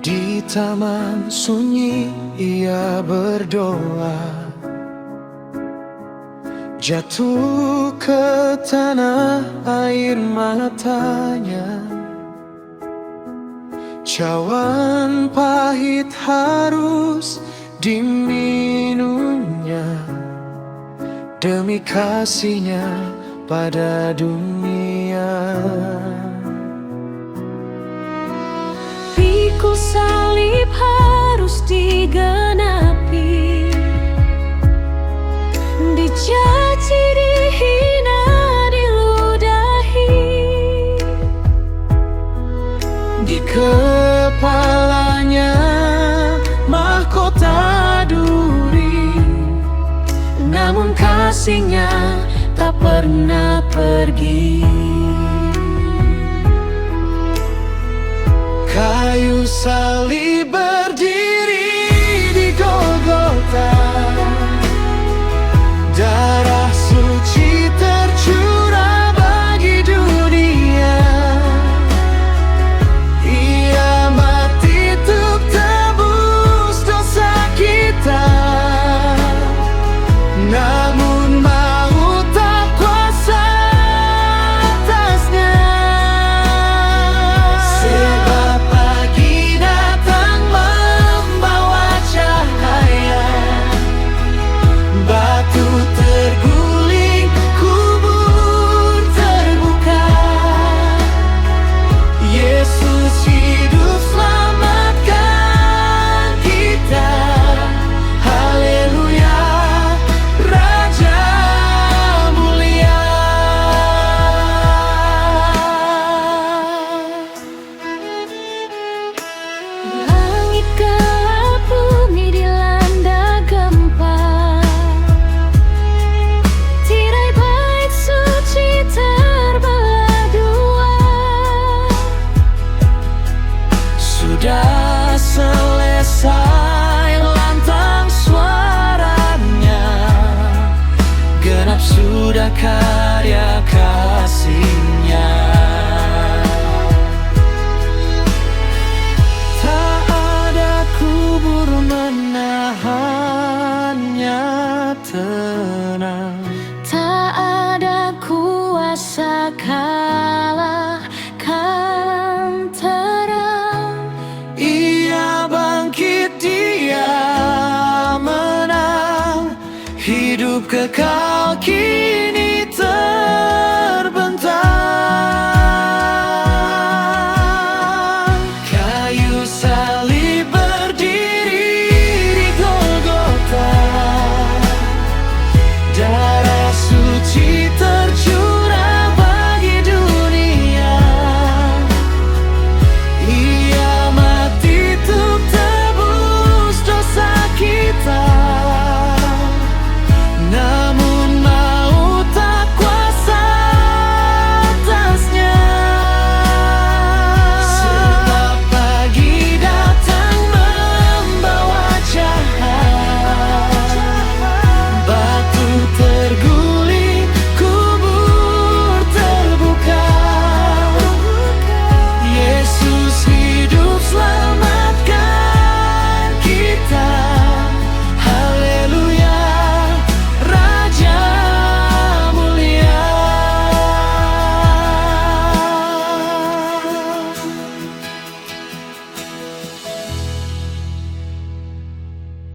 Di taman sunyi ia berdoa, jatuh ke tanah air matanya. Cawan pahit harus diminumnya demi kasihnya pada dunia. Pikul salib harus digenapi, dicaci, dihina, diludahi. Di kepalanya mahkota duri, namun kasihnya tak pernah pergi. Kayu salib berdiri di Golgota, darah suci tercurah bagi dunia. Ia mati untuk tebus dosa kita, namun maut tak kuasa atasnya. Sebab pagi datang membawa cahaya, batu terguling, kubur terbuka. Yesus hidup selamatkan kita. Haleluya, Raja mulia. Langit gelap, bumi dilanda gempa, tirai bait suci terbelah dua. Sudah selesai, lantang suaranya, genap sudah karya kasih.